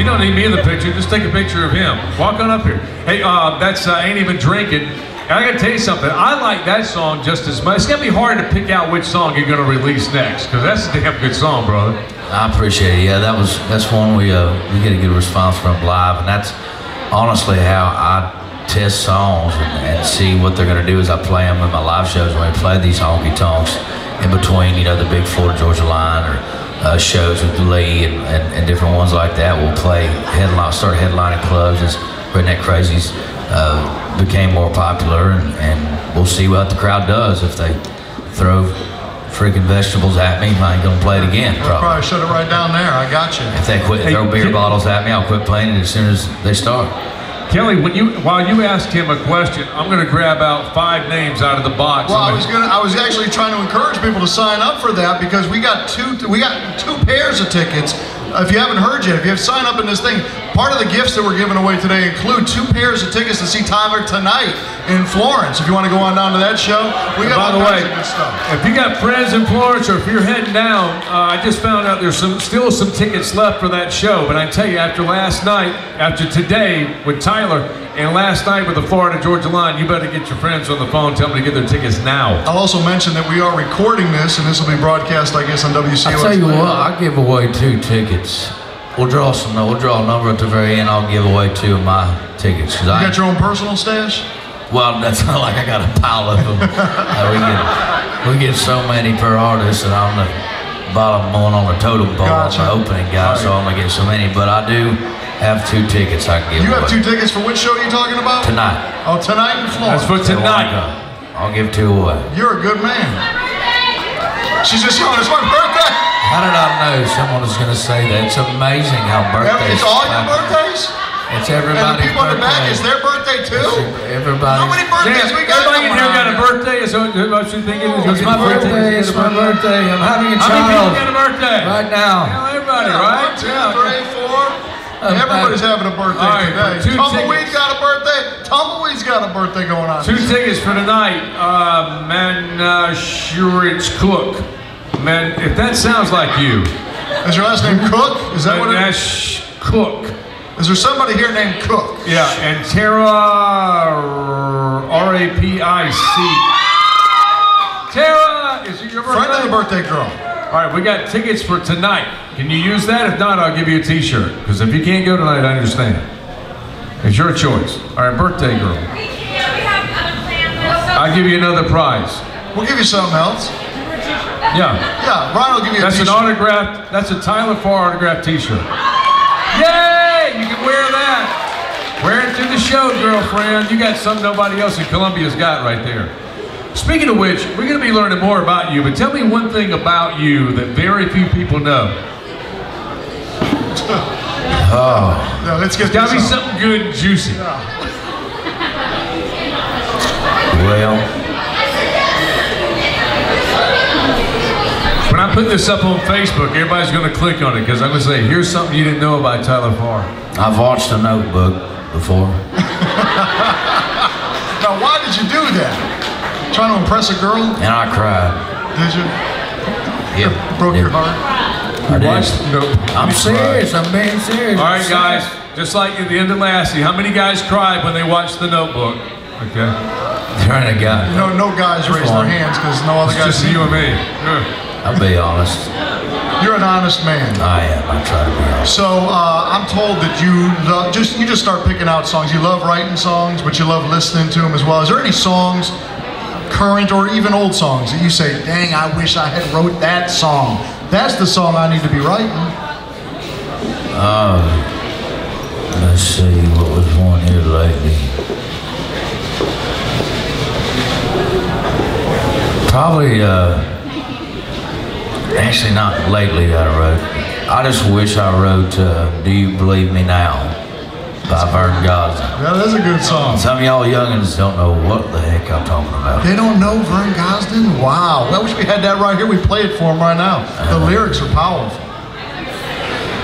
You don't need me in the picture. Just take a picture of him. Walk on up here. Hey, that's Ain't Even Drinking. And I gotta tell you something. I like that song just as much. It's gonna be hard to pick out which song you're gonna release next, because that's a damn good song, brother. I appreciate it. Yeah, that's one we get a good response from live, and that's honestly how I test songs and see what they're gonna do as I play them in my live shows. When we play these honky tonks in between, you know, the big Florida Georgia Line or shows with Lee and different ones like that. We'll start headlining clubs as Redneck Crazies became more popular, and we'll see what the crowd does. If they throw freaking vegetables at me, I ain't gonna play it again. Probably shut it right down there. I got you. If they throw beer bottles at me, I'll quit playing it as soon as they start. Kelly, while you asked him a question, I'm going to grab out 5 names out of the box. Well, I was actually trying to encourage people to sign up for that, because we got two pairs of tickets. If you haven't heard yet, if you have signed up in this thing, part of the gifts that we're giving away today include 2 pairs of tickets to see Tyler tonight in Florence. If you want to go on down to that show, we got all kinds of good stuff. If you got friends in Florence, or if you're heading down, I just found out there's still some tickets left for that show. But I tell you, after last night, after today with Tyler, and last night with the Florida Georgia Line, you better get your friends on the phone, tell them to get their tickets now. I'll also mention that we are recording this, and this will be broadcast, I guess, on WCOS. I'll tell you what, I'll give away 2 tickets. We'll draw a number at the very end. I'll give away 2 of my tickets. You got your own personal stash? Well, that's not like I got a pile of them. We get so many per artist, and I'm the bottom one on the totem pole. Gotcha. I'm the opening guy, so I'm gonna get so many. But I do have 2 tickets I can give away. You have 2 tickets for which show are you talking about? Tonight. Oh, tonight in Florence. That's for tonight. I'll give 2 away. You're a good man. She's just showing us my birthday. How did I know someone was going to say that? It's amazing how birthdays. It's all your birthdays? It's everybody's birthday. And the people in the back, is their birthday too? Everybody. How many birthdays we got? Everybody in here got a birthday? Is what you thinking? It's my birthday. It's my birthday. I'm having a child. How many people got a birthday? Right now. Yeah, everybody, right? 1, 2, 3, 4. Everybody's having a birthday today. Tumbleweed's got a birthday. Tumbleweed's got a birthday going on. 2 tickets for tonight. Manashuritz Cook. Man, if that sounds like you. Is your last name Cook? Is that what it is? Manash Cook. Is there somebody here named Cook? Yeah, and Tara R-A-P-I-C. Tara, is it your birthday? Friend of the birthday girl. All right, we got tickets for tonight. Can you use that? If not, I'll give you a t-shirt. Because if you can't go tonight, I understand. It's your choice. All right, birthday girl. I'll give you another prize. We'll give you something else. Yeah. Yeah, Brian will give you a t-shirt. That's an autographed, that's a Tyler Farr autographed t-shirt. Yay! You can wear that. Wear it to the show, girlfriend. You got something nobody else in Columbia's got right there. Speaking of which, we're going to be learning more about you, but tell me one thing about you that very few people know. Oh. No, let's get it's got to be something good and juicy. Yeah. Well, when I put this up on Facebook, everybody's going to click on it because I'm going to say, here's something you didn't know about Tyler Farr. I've watched The Notebook before. Now, why did you do that? Trying to impress a girl? And I cried. Did you? Yep. Broke your heart? I did. I'm serious. I'm being serious. All right, guys. Just like at the end of Lassie, how many guys cried when they watched The Notebook? Okay. There ain't a guy. No guys raised their hands because no other guys. Just you and me. I'll be honest. You're an honest man. I am. I try to be honest. So I'm told that you just start picking out songs. You love writing songs, but you love listening to them as well. Is there any songs, current or even old songs, that you say, dang, I wish I had wrote that song? That's the song I need to be writing. Let's see, what was one here lately? Probably, actually not lately that I wrote. I just wish I wrote Do You Believe Me Now by Vern Gosdin. Yeah, that's a good song. Some of y'all youngins don't know what the heck I'm talking about. They don't know Vern Gosdin? Wow. I wish we had that right here. We play it for them right now. The lyrics are powerful.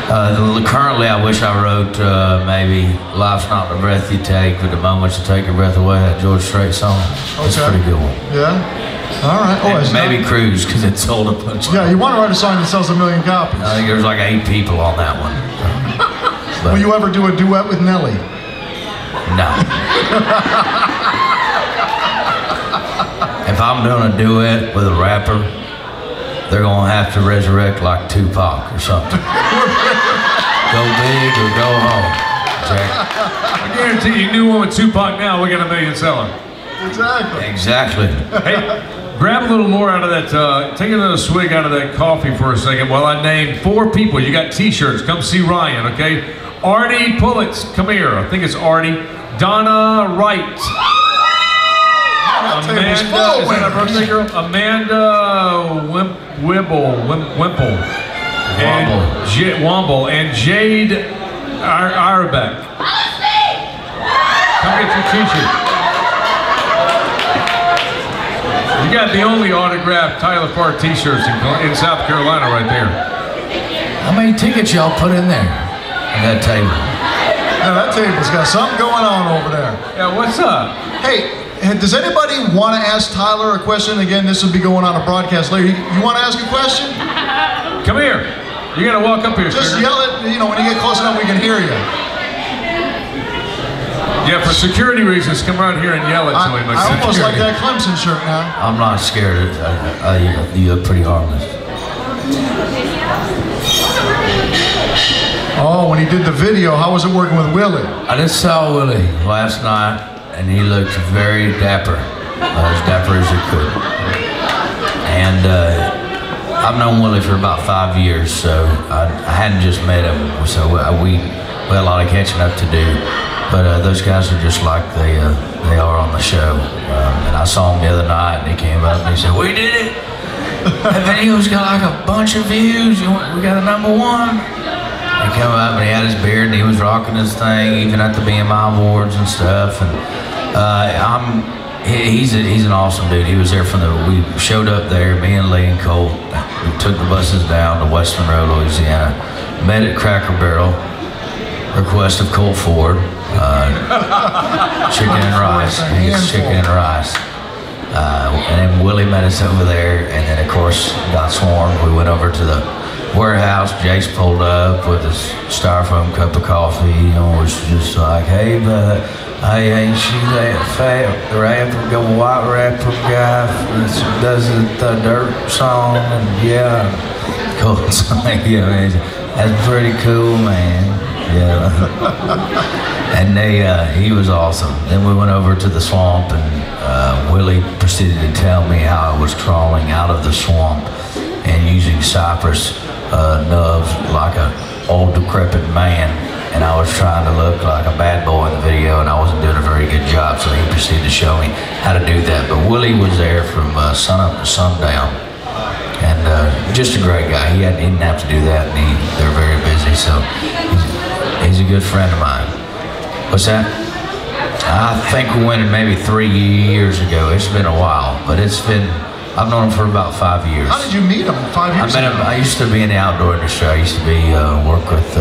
Currently, I wish I wrote maybe Life's Not the Breath You Take, but the moments you take your breath away, that George Strait song. It's a pretty good one. Yeah? All right. Oh, maybe Cruise, because it sold a bunch. Yeah, you want to write a song that sells 1 million copies. I think there's like 8 people on that one. But will you ever do a duet with Nelly? no. If I'm doing a duet with a rapper, they're gonna have to resurrect like Tupac or something. Go big or go home, Jack. I guarantee you, new one with Tupac now, we got a million selling. Exactly. Hey, grab a little more out of that, take another swig out of that coffee for a second while I name 4 people. You got t-shirts, come see Ryan, okay? Artie Pullitz, come here. I think it's Artie. Donna Wright. Amanda, is that our birthday girl? Amanda Wimple. And Womble. And Jade Arabeck. Come get your t-shirt. You got the only autographed Tyler Farr t-shirts in South Carolina right there. How many tickets y'all put in there on that table? Yeah, that table's got something going on over there. Yeah, what's up? Hey, does anybody want to ask Tyler a question? Again, this will be going on a broadcast later. You want to ask a question? Come here. You got to walk up here, Just sugar. yell it, when you get close enough we can hear you. Yeah, for security reasons, come around here and yell it to him. I almost like that Clemson shirt now. I'm not scared. You look pretty harmless. Oh, when he did the video, how was it working with Willie? I just saw Willie last night, and he looked very dapper, as dapper as he could. And I've known Willie for about 5 years, so I hadn't just met him, so we had a lot of catching up to do. But those guys are just like they are on the show. And I saw him the other night, and he came up and he said, "We did it! That video's got like a bunch of views. We got a #1." He came up and he had his beard and he was rocking his thing, even at the BMI awards and stuff. And he's an awesome dude. He was there we showed up there, me and Lee and Cole. We took the buses down to West Monroe, Louisiana. Met at Cracker Barrel, request of Colt Ford. Chicken and rice. He gets chicken and rice. And then Willie met us over there, and then of course got swarmed. We went over to the warehouse. Jace pulled up with his styrofoam cup of coffee, was just like, "Hey, but hey, ain't she that fat rapper, white rapper guy that does the dirt song?" And yeah, cool. Yeah, that's pretty cool, man. Yeah. And he was awesome. Then we went over to the swamp, and Willie proceeded to tell me how I was crawling out of the swamp and using cypress nubs like an old decrepit man, and I was trying to look like a bad boy in the video, and I wasn't doing a very good job, so he proceeded to show me how to do that. But Willie was there from sunup to sundown, and just a great guy. He didn't have to do that, and they're very busy, so he's a good friend of mine. What's that? I think we went in maybe 3 years ago. It's been a while, but I've known him for about 5 years. How did you meet him 5 years ago? I met him. I used to be in the outdoor industry. I used to be work with.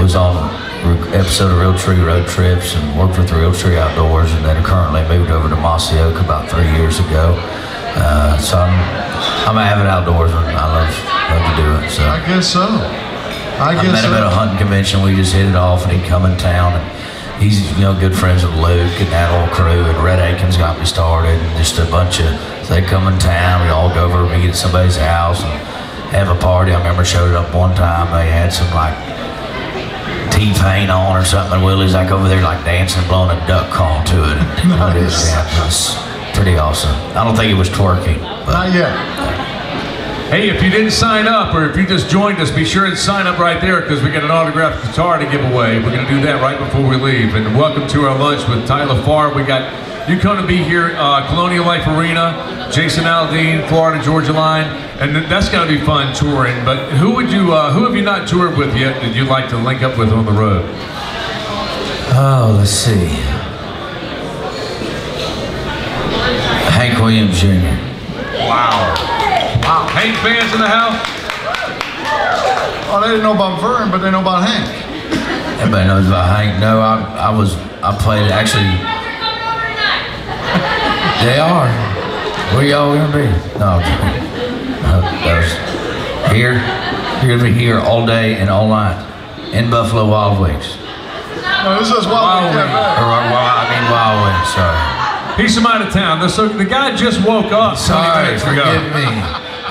Was on episode of Real Tree Road Trips and worked with Real Tree Outdoors, and then currently moved over to Mossy Oak about 3 years ago. So I'm an avid outdoorsman. I love to do it. So I guess so. I met him at a hunting convention. We just hit it off, and he'd come in town. And he's good friends with Luke and that whole crew. And Red Aikens got me started, and just a bunch of. So they come in town. We all go over, meet at somebody's house, and have a party. I remember showed up one time. They had some like T-Pain on or something. And Willie's like over there like dancing, blowing a duck call to it. Nice. It was pretty awesome. I don't think he was twerking. But Not yet. Hey, if you didn't sign up or if you just joined us, be sure and sign up right there because we got an autographed guitar to give away. We're going to do that right before we leave. And welcome to our lunch with Tyler Farr. We got you going to be here, Colonial Life Arena, Jason Aldean, Florida Georgia Line, and that's going to be fun touring. But who have you not toured with yet that you'd like to link up with on the road? Oh, let's see. Hank Williams Jr. Wow. Hank fans in the house? Oh, they didn't know about Vern, but they know about Hank. Everybody knows about Hank. No, I played actually. They are. Where y'all gonna be? No, that was here. You're gonna be here all day and all night in Buffalo Wild Wings. No, this is Wild Wings Cafe. Wild Wings, sorry. He's from out of town. The guy just woke up. Sorry, 20 minutes ago. forgive me.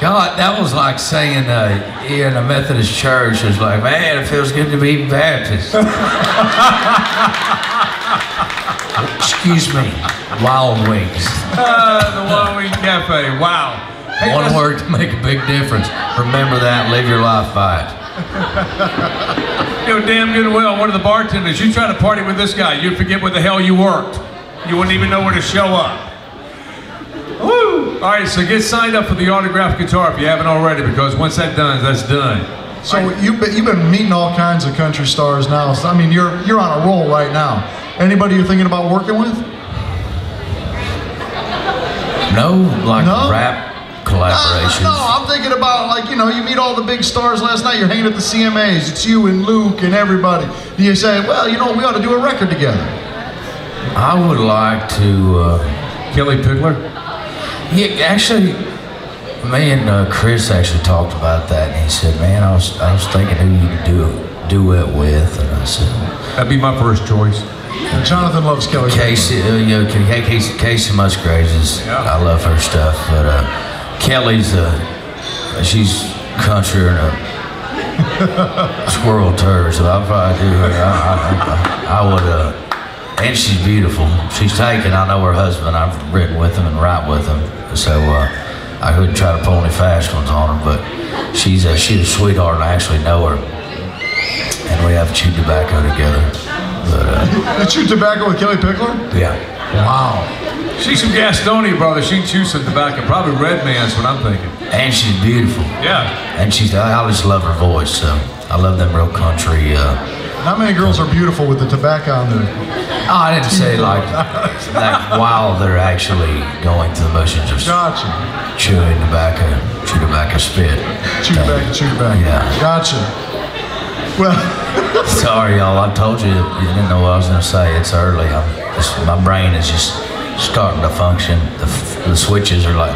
God, that was like saying here in a Methodist church, it's like, man, it feels good to be Baptist. Excuse me, Wild Wings. The Wild Wing Cafe, wow. Hey, One word to make a big difference. Remember that, live your life by it. You know damn good and well, one of the bartenders, you try to party with this guy, you'd forget where the hell you worked. You wouldn't even know where to show up. Woo! All right, so get signed up for the autographed guitar if you haven't already, because once that's done, that's done. So you've been meeting all kinds of country stars now. So, I mean, you're on a roll right now. Anybody you're thinking about working with? No, rap collaborations. No, I'm thinking about, like, you know, you meet all the big stars last night, you're hanging at the CMAs, it's you and Luke and everybody. And you say, well, you know, we ought to do a record together. I would like to... Kelly Pickler? Yeah, actually, me and Chris actually talked about that, and he said, man, I was thinking who you could do a duet with, and I said... That'd be my first choice. And Jonathan loves Kelly Casey, Casey Musgraves I love her stuff, but Kelly's she's country and a squirrel turd, so I'll probably do her. I would, and she's beautiful. She's taken. I know her husband. I've written with him and write with him, so I couldn't try to pull any fast ones on her. But she's a sweetheart, and I actually know her, and we have chewed tobacco together. But, You chew tobacco with Kelly Pickler? yeah. Wow. She's from Gastonia, brother. She can chew some tobacco. Probably Red Man's what I'm thinking. And she's beautiful. Yeah. And I just love her voice, so I love them real country. Not many girls are beautiful with the tobacco on their... Oh, I didn't say like while they're actually going through the motions of Gotcha. chewing tobacco, spit. Chew tobacco. Yeah. Gotcha. Well... Sorry, y'all. I told you didn't know what I was going to say. It's early. My brain is just starting to function. The switches are like...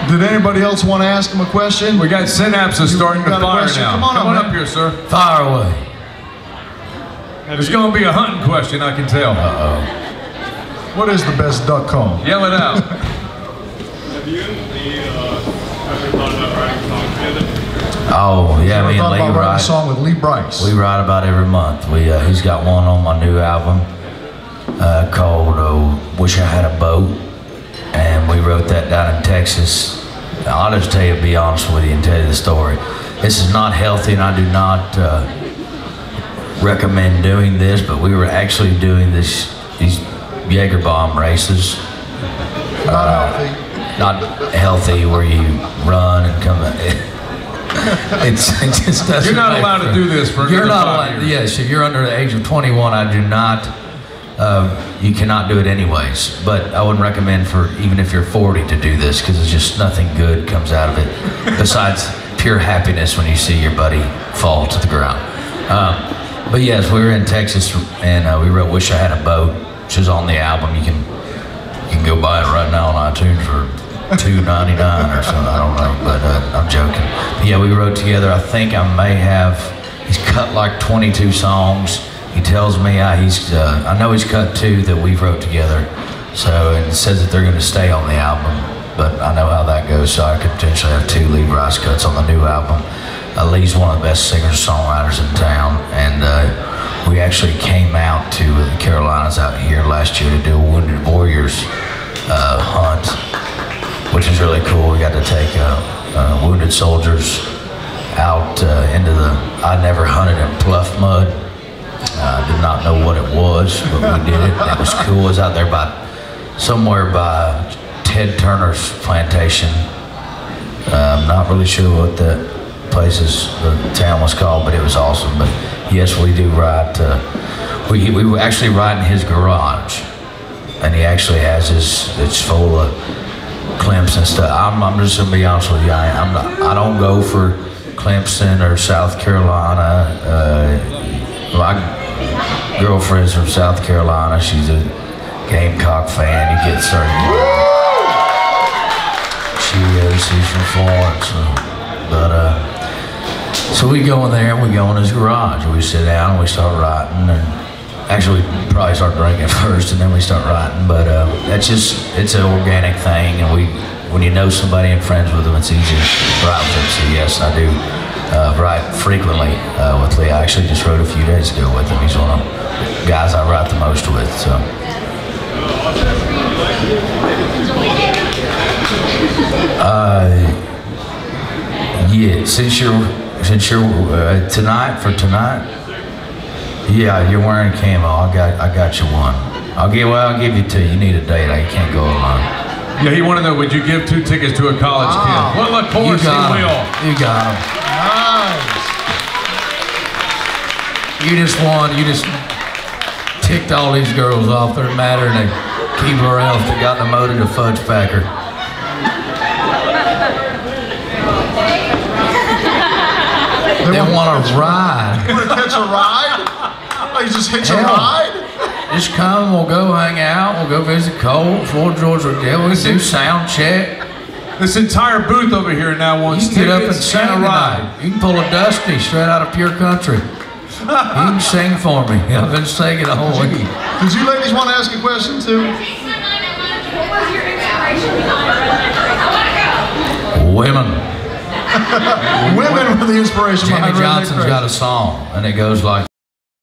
Did anybody else want to ask him a question? We got synapses starting to got a fire question? now. Come on up, man. here, sir. Fire away. There's going to be a hunting question, I can tell. Uh-oh. What is the best duck call? Yell it out. Have you and Lee ever thought about writing songs together? Oh, yeah, I me and thought Lee about writing a write. song with Lee Brice. We write about every month. He's got one on my new album called Wish I Had a Boat, and we wrote that down in Texas. I'll just tell you, be honest with you, and tell you the story. This is not healthy, and I do not recommend doing this, but we were actually doing these Jaeger bomb races. Not healthy. Not healthy, where you run and come. It just doesn't. You're not make allowed to do this for You're another not 5 allowed. years. Yes, if you're under the age of 21, I do not. You cannot do it anyways. But I wouldn't recommend for even if you're 40 to do this, because it's just nothing good comes out of it besides pure happiness when you see your buddy fall to the ground. But yes, we were in Texas and we wrote "Wish I Had a Boat," which is on the album. You can go buy it right now on iTunes for $2.99 or something. I don't know, but I'm joking. But yeah, we wrote together. I think I may have. He's cut like 22 songs. He tells me I know he's cut 2 that we wrote together. So and it says that they're going to stay on the album. But I know how that goes, so I could potentially have 2 Lee Brice cuts on the new album. Lee's one of the best singers-songwriters in town, and we actually came out to the Carolinas out here last year to do a Wounded Warriors hunt, which is really cool. We got to take wounded soldiers out into the... I never hunted in pluff mud. I did not know what it was, but we did it. It was cool. It was out there somewhere by Ted Turner's plantation. I'm not really sure what the town was called, but it was awesome. But yes, we do write. We actually write in his garage, and he actually has it's full of Clemson stuff. I'm just gonna be honest with you. I don't go for Clemson or South Carolina. My girlfriend's from South Carolina. She's a Gamecock fan. You get certain. She's from Florence, but So we go in there and we go in his garage. We sit down and we start writing. And actually, we probably start drinking first and then we start writing. But it's an organic thing. And when you know somebody and friends with them, it's easy to write with them. So yes, I do write frequently with Lee. I actually just wrote a few days ago with him. He's one of the guys I write the most with. So. Yeah, since you're tonight, yeah, you're wearing camo. I got you one. I'll give you two. You need a date. You can't go alone. Yeah, he wanted to know, would you give 2 tickets to a college kid? Well, of course he will. You got him. Nice. You just won. You just ticked all these girls off. They're madder than Keebler Elf that got demoted to Fudge Packer. They want to ride. You want to catch a ride? Oh, you just hitch a ride? Just come, we'll go hang out, we'll go visit Cole, Fort George Hotel, we'll do sound check. This entire booth over here now wants You can get up and tickets sing and a ride. tonight. You can pull a Dusty straight out of Pure Country. You can sing for me. I've been singing the whole week. Did you ladies want to ask a question too? What was your inspiration behind Redneck Race? Women. Women were the inspiration behind Jimmy Redneck Johnson's Race. got a song, and it goes like